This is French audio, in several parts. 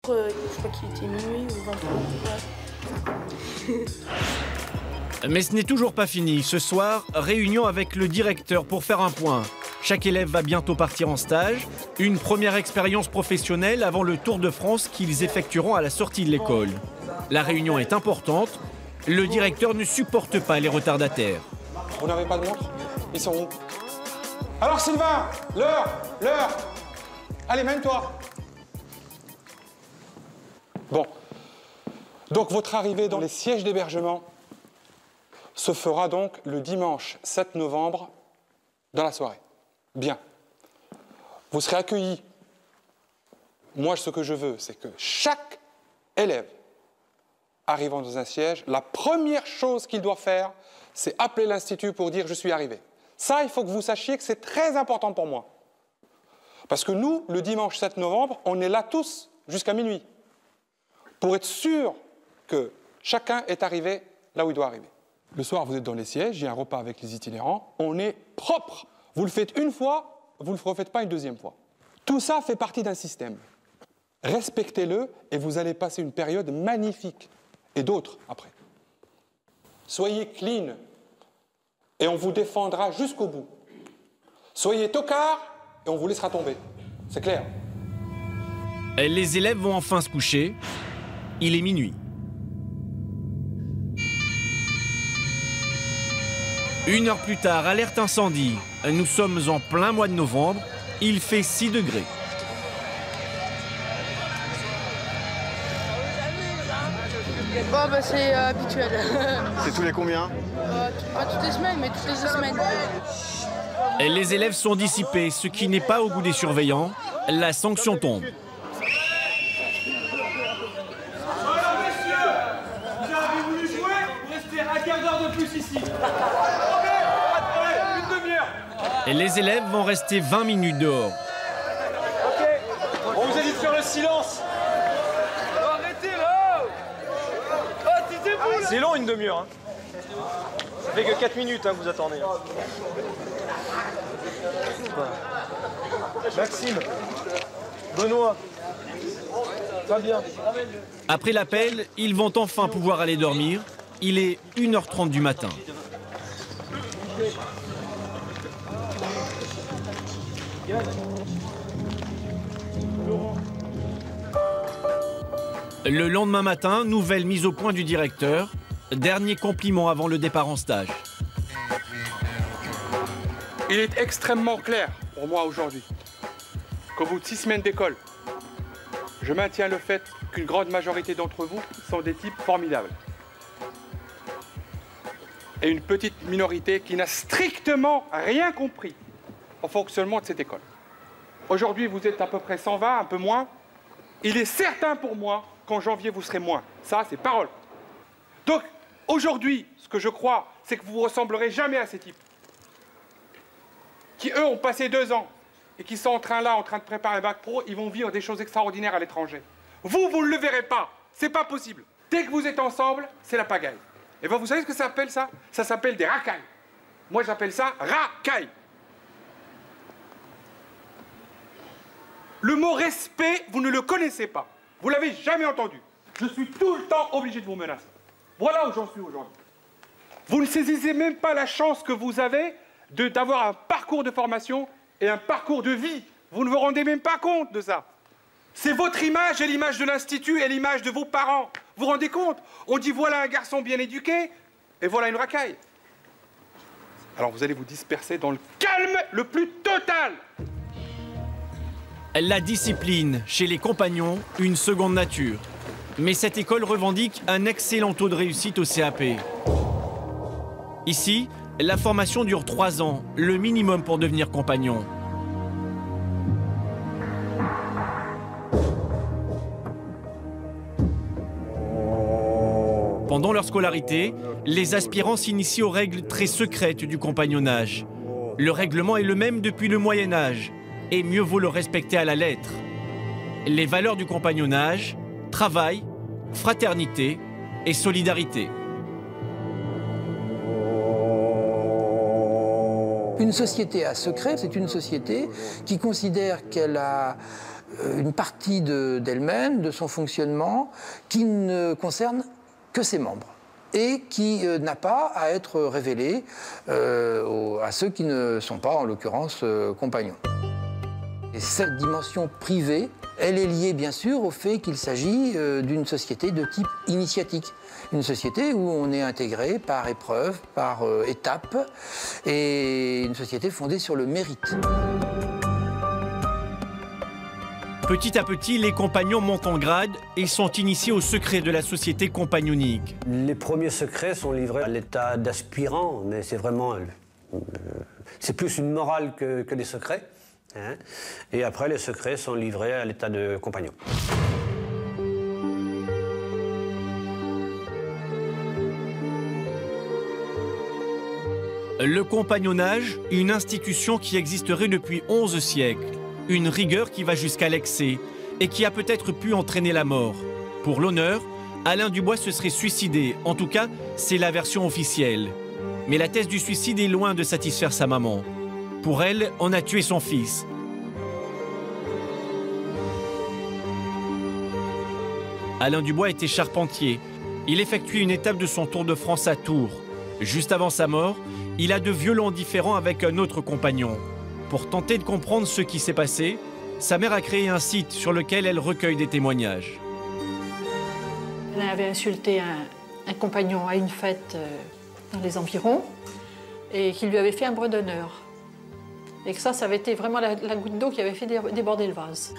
je crois qu'il était minuit ou 23. Ouais. Mais ce n'est toujours pas fini. Ce soir, réunion avec le directeur pour faire un point. Chaque élève va bientôt partir en stage. Une première expérience professionnelle avant le Tour de France qu'ils effectueront à la sortie de l'école. La réunion est importante. Le directeur ne supporte pas les retardataires. Vous n'avez pas de montre? Ils sont où? Alors Sylvain, l'heure. Allez, mène-toi. Bon. Donc votre arrivée dans les sièges d'hébergement se fera donc le dimanche 7 novembre dans la soirée. Bien. Vous serez accueillis. Moi, ce que je veux, c'est que chaque élève arrivant dans un siège, la première chose qu'il doit faire, c'est appeler l'institut pour dire « je suis arrivé ». Ça, il faut que vous sachiez que c'est très important pour moi. Parce que nous, le dimanche 7 novembre, on est là tous jusqu'à minuit pour être sûr que chacun est arrivé là où il doit arriver. Le soir, vous êtes dans les sièges, il y a un repas avec les itinérants, on est propre. Vous le faites une fois, vous ne le refaites pas une deuxième fois. Tout ça fait partie d'un système. Respectez-le et vous allez passer une période magnifique. Et d'autres après. Soyez clean et on vous défendra jusqu'au bout. Soyez tocard et on vous laissera tomber. C'est clair. Les élèves vont enfin se coucher. Il est minuit. Une heure plus tard, alerte incendie. Nous sommes en plein mois de novembre. Il fait 6 degrés. Bon, bah, c'est habituel. C'est tous les combien? Pas toutes les semaines, mais toutes les 2 semaines. Les élèves sont dissipés, ce qui n'est pas au goût des surveillants. La sanction tombe. Voilà, messieurs, vous avez voulu jouer, vous restez un quart d'heure de plus ici. Une demi-heure. Et les élèves vont rester 20 minutes dehors. Ok, on vous a dit de faire le silence. Arrêtez là. C'est long une demi-heure. Hein. Ça fait que 4 minutes que vous attendez. Maxime, Benoît, va bien. Après l'appel, ils vont enfin pouvoir aller dormir. Il est 1h30 du matin. Le lendemain matin, nouvelle mise au point du directeur. Dernier compliment avant le départ en stage. Il est extrêmement clair pour moi aujourd'hui qu'au bout de 6 semaines d'école, je maintiens le fait qu'une grande majorité d'entre vous sont des types formidables. Et une petite minorité qui n'a strictement rien compris au fonctionnement de cette école. Aujourd'hui, vous êtes à peu près 120, un peu moins. Il est certain pour moi qu'en janvier, vous serez moins. Ça, c'est parole. Donc, aujourd'hui, ce que je crois, c'est que vous ne ressemblerez jamais à ces types. Qui, eux, ont passé 2 ans et qui sont en train de préparer un bac pro, ils vont vivre des choses extraordinaires à l'étranger. Vous, vous ne le verrez pas. C'est pas possible. Dès que vous êtes ensemble, c'est la pagaille. Et bien, vous savez ce que ça s'appelle, ça? Ça s'appelle des racailles. Moi, j'appelle ça racailles. Le mot respect, vous ne le connaissez pas. Vous l'avez jamais entendu. Je suis tout le temps obligé de vous menacer. Voilà où j'en suis aujourd'hui. Vous ne saisissez même pas la chance que vous avez d'avoir un parcours de formation et un parcours de vie. Vous ne vous rendez même pas compte de ça. C'est votre image et l'image de l'Institut et l'image de vos parents. Vous vous rendez compte? On dit voilà un garçon bien éduqué et voilà une racaille. Alors vous allez vous disperser dans le calme le plus total. La discipline, chez les compagnons, une seconde nature. Mais cette école revendique un excellent taux de réussite au CAP. Ici, la formation dure 3 ans, le minimum pour devenir compagnon. Pendant leur scolarité, les aspirants s'initient aux règles très secrètes du compagnonnage. Le règlement est le même depuis le Moyen-Âge, et mieux vaut le respecter à la lettre. Les valeurs du compagnonnage, travail, fraternité et solidarité. Une société à secret, c'est une société qui considère qu'elle a une partie d'elle-même, de son fonctionnement, qui ne concerne que ses membres et qui n'a pas à être révélée à ceux qui ne sont pas, en l'occurrence, compagnons. Et cette dimension privée, elle est liée bien sûr au fait qu'il s'agit d'une société de type initiatique. Une société où on est intégré par épreuve, par étape, et une société fondée sur le mérite. Petit à petit, les compagnons montent en grade et sont initiés aux secrets de la société compagnonique. Les premiers secrets sont livrés à l'état d'aspirant, mais c'est vraiment... c'est plus une morale que des secrets. Hein. Et après, les secrets sont livrés à l'état de compagnon. Le compagnonnage, une institution qui existerait depuis 11 siècles. Une rigueur qui va jusqu'à l'excès et qui a peut-être pu entraîner la mort. Pour l'honneur, Alain Dubois se serait suicidé. En tout cas, c'est la version officielle. Mais la thèse du suicide est loin de satisfaire sa maman. Pour elle, on a tué son fils. Alain Dubois était charpentier. Il effectuait une étape de son Tour de France à Tours. Juste avant sa mort, il a de violents différends avec un autre compagnon. Pour tenter de comprendre ce qui s'est passé, sa mère a créé un site sur lequel elle recueille des témoignages. Elle avait insulté un compagnon à une fête dans les environs et qui lui avait fait un bredonneur. Et que ça avait été vraiment la goutte d'eau qui avait fait déborder le vase.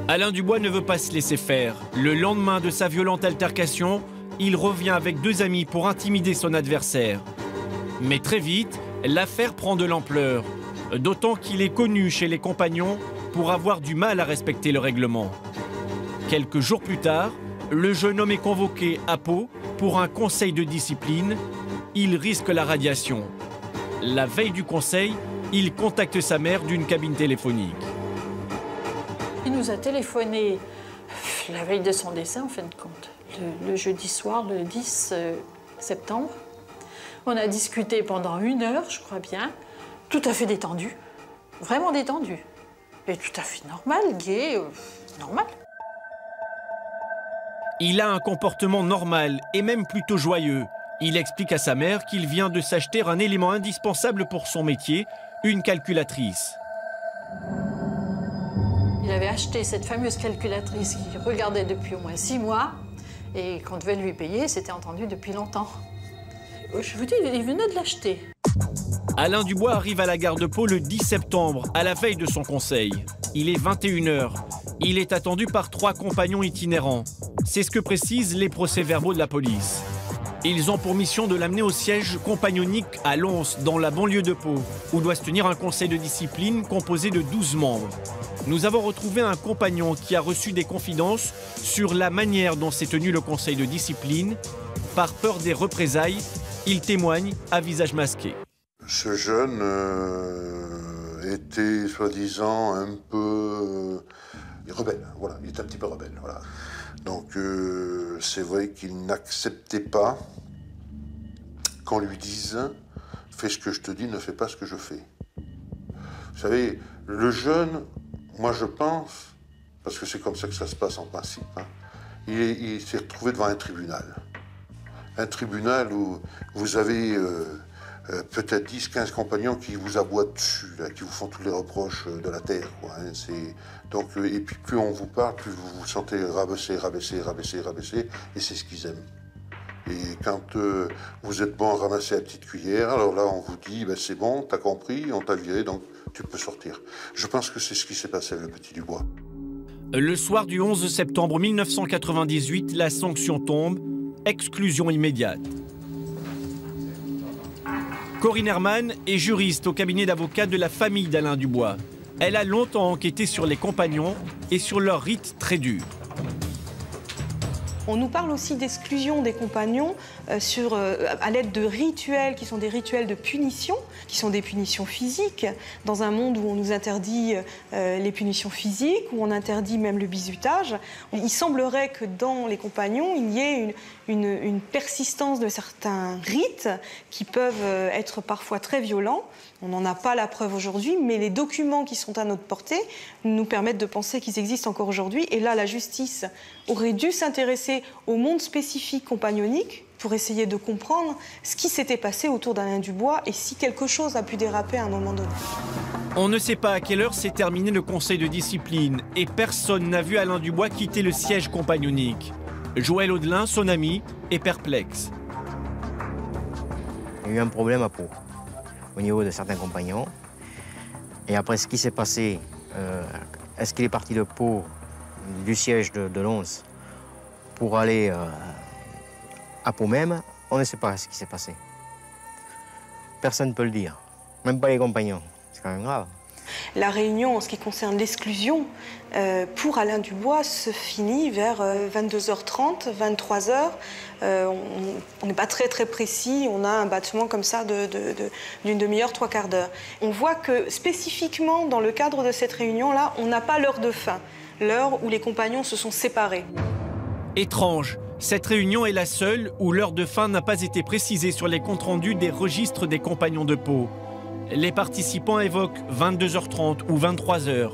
Alain Dubois ne veut pas se laisser faire. Le lendemain de sa violente altercation, il revient avec 2 amis pour intimider son adversaire. Mais très vite, l'affaire prend de l'ampleur. D'autant qu'il est connu chez les compagnons pour avoir du mal à respecter le règlement. Quelques jours plus tard, le jeune homme est convoqué à Pau pour un conseil de discipline. Il risque la radiation. La veille du conseil, il contacte sa mère d'une cabine téléphonique. Il nous a téléphoné la veille de son décès, en fin de compte, le jeudi soir, le 10 septembre. On a discuté pendant 1 heure, je crois bien. Tout à fait détendu, vraiment détendu. Et tout à fait normal, gai, normal. Il a un comportement normal et même plutôt joyeux. Il explique à sa mère qu'il vient de s'acheter un élément indispensable pour son métier, une calculatrice. Il avait acheté cette fameuse calculatrice qu'il regardait depuis au moins 6 mois et qu'on devait lui payer, c'était entendu depuis longtemps. Je vous dis, il venait de l'acheter. Alain Dubois arrive à la gare de Pau le 10 septembre, à la veille de son conseil. Il est 21 h. Il est attendu par 3 compagnons itinérants. C'est ce que précisent les procès-verbaux de la police. Ils ont pour mission de l'amener au siège compagnonique à Lons, dans la banlieue de Pau, où doit se tenir un conseil de discipline composé de 12 membres. Nous avons retrouvé un compagnon qui a reçu des confidences sur la manière dont s'est tenu le conseil de discipline. Par peur des représailles, il témoigne à visage masqué. Ce jeune était, soi-disant, un peu rebelle. Voilà, il était un petit peu rebelle. Voilà. Donc, c'est vrai qu'il n'acceptait pas qu'on lui dise « fais ce que je te dis, ne fais pas ce que je fais ». Vous savez, le jeune, moi je pense, parce que c'est comme ça que ça se passe en principe, hein, il s'est retrouvé devant un tribunal. Un tribunal où vous avez peut-être 10-15 compagnons qui vous aboient dessus, là, qui vous font tous les reproches de la terre. Quoi, hein, donc, et puis plus on vous parle, plus vous vous sentez rabaissé, et c'est ce qu'ils aiment. Et quand vous êtes bon à ramasser la petite cuillère, alors là on vous dit, ben, c'est bon, t'as compris, on t'a viré, donc tu peux sortir. Je pense que c'est ce qui s'est passé avec le petit Dubois. Le soir du 11 septembre 1998, la sanction tombe, exclusion immédiate. Corinne Herman est juriste au cabinet d'avocats de la famille d'Alain Dubois. Elle a longtemps enquêté sur les compagnons et sur leurs rites très durs. On nous parle aussi d'exclusion des compagnons à l'aide de rituels qui sont des rituels de punition. qui sont des punitions physiques, dans un monde où on nous interdit les punitions physiques, où on interdit même le bizutage. Il semblerait que dans les compagnons, il y ait une persistance de certains rites qui peuvent être parfois très violents. On n'en a pas la preuve aujourd'hui, mais les documents qui sont à notre portée nous permettent de penser qu'ils existent encore aujourd'hui. Et là, la justice aurait dû s'intéresser au monde spécifique compagnonique pour essayer de comprendre ce qui s'était passé autour d'Alain Dubois et si quelque chose a pu déraper à un moment donné. On ne sait pas à quelle heure s'est terminé le conseil de discipline et personne n'a vu Alain Dubois quitter le siège compagnonique. Joël Audelin, son ami, est perplexe. Il y a eu un problème à Pau, au niveau de certains compagnons. Et après ce qui s'est passé, est-ce qu'il est parti de Pau, du siège de Lons, pour aller à Pau même? On ne sait pas ce qui s'est passé. Personne ne peut le dire, même pas les compagnons. C'est quand même grave. La réunion, en ce qui concerne l'exclusion, pour Alain Dubois, se finit vers 22h30, 23h. On n'est pas très précis, on a un battement comme ça d'une demi-heure, 3/4 d'heure. On voit que spécifiquement, dans le cadre de cette réunion-là, on n'a pas l'heure de fin, l'heure où les compagnons se sont séparés. Étrange, cette réunion est la seule où l'heure de fin n'a pas été précisée sur les comptes rendus des registres des compagnons de Pau. Les participants évoquent 22h30 ou 23h.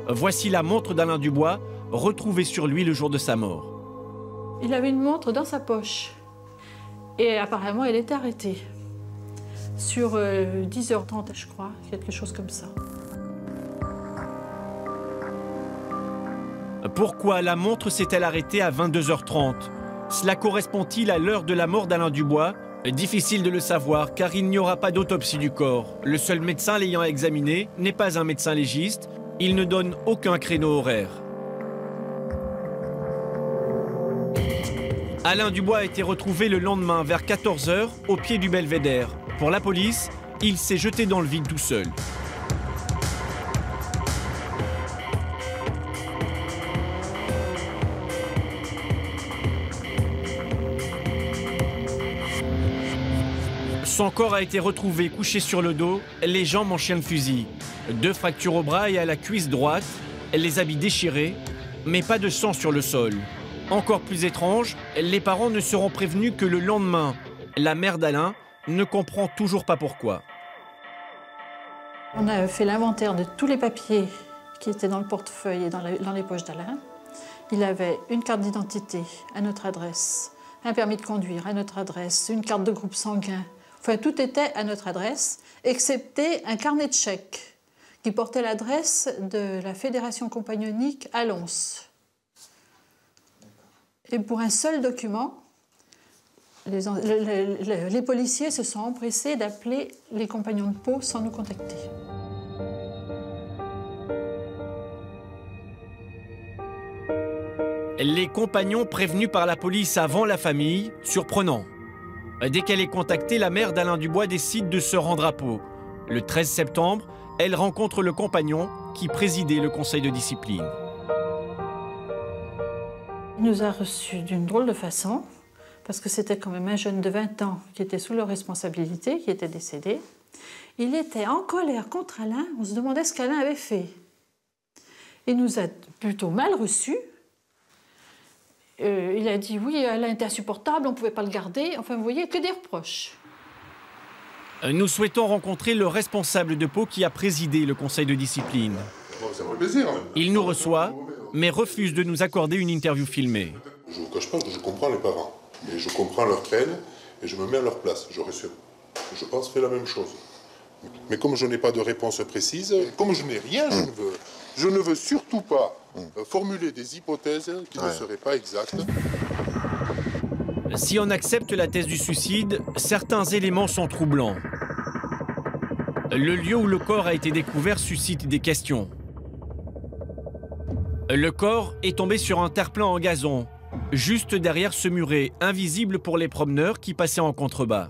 Voici la montre d'Alain Dubois, retrouvée sur lui le jour de sa mort. Il avait une montre dans sa poche. Et apparemment, elle était arrêtée. Sur 10h30, je crois, quelque chose comme ça. Pourquoi la montre s'est-elle arrêtée à 22h30? Cela correspond-il à l'heure de la mort d'Alain Dubois? Difficile de le savoir car il n'y aura pas d'autopsie du corps. Le seul médecin l'ayant examiné n'est pas un médecin légiste. Il ne donne aucun créneau horaire. Alain Dubois a été retrouvé le lendemain vers 14h au pied du belvédère. Pour la police, il s'est jeté dans le vide tout seul. Son corps a été retrouvé couché sur le dos, les jambes en chien de fusil. 2 fractures au bras et à la cuisse droite, les habits déchirés, mais pas de sang sur le sol. Encore plus étrange, les parents ne seront prévenus que le lendemain. La mère d'Alain ne comprend toujours pas pourquoi. On a fait l'inventaire de tous les papiers qui étaient dans le portefeuille et dans les poches d'Alain. Il avait une carte d'identité à notre adresse, un permis de conduire à notre adresse, une carte de groupe sanguin. Enfin, tout était à notre adresse, excepté un carnet de chèques qui portait l'adresse de la Fédération compagnonique à Lons. Et pour un seul document, les policiers se sont empressés d'appeler les compagnons de Pau sans nous contacter. Les compagnons prévenus par la police avant la famille, surprenant. Dès qu'elle est contactée, la mère d'Alain Dubois décide de se rendre à Pau. Le 13 septembre, elle rencontre le compagnon qui présidait le conseil de discipline. Il nous a reçus d'une drôle de façon, parce que c'était quand même un jeune de 20 ans qui était sous leur responsabilité, qui était décédé. Il était en colère contre Alain, on se demandait ce qu'Alain avait fait. Il nous a plutôt mal reçus. Il a dit oui, Alain était insupportable, on ne pouvait pas le garder. Enfin, vous voyez, que des reproches. Nous souhaitons rencontrer le responsable de Pau qui a présidé le conseil de discipline. Ça me fait plaisir. Il nous reçoit, mais refuse de nous accorder une interview filmée. Je ne vous cache pas que je comprends les parents. Et je comprends leur peine et je me mets à leur place. J'aurais, je pense, fait la même chose. Mais comme je n'ai pas de réponse précise, comme je n'ai rien, je ne veux surtout pas formuler des hypothèses qui ne seraient pas exactes. Si on accepte la thèse du suicide, certains éléments sont troublants. Le lieu où le corps a été découvert suscite des questions. Le corps est tombé sur un terre-plein en gazon, juste derrière ce muret, invisible pour les promeneurs qui passaient en contrebas.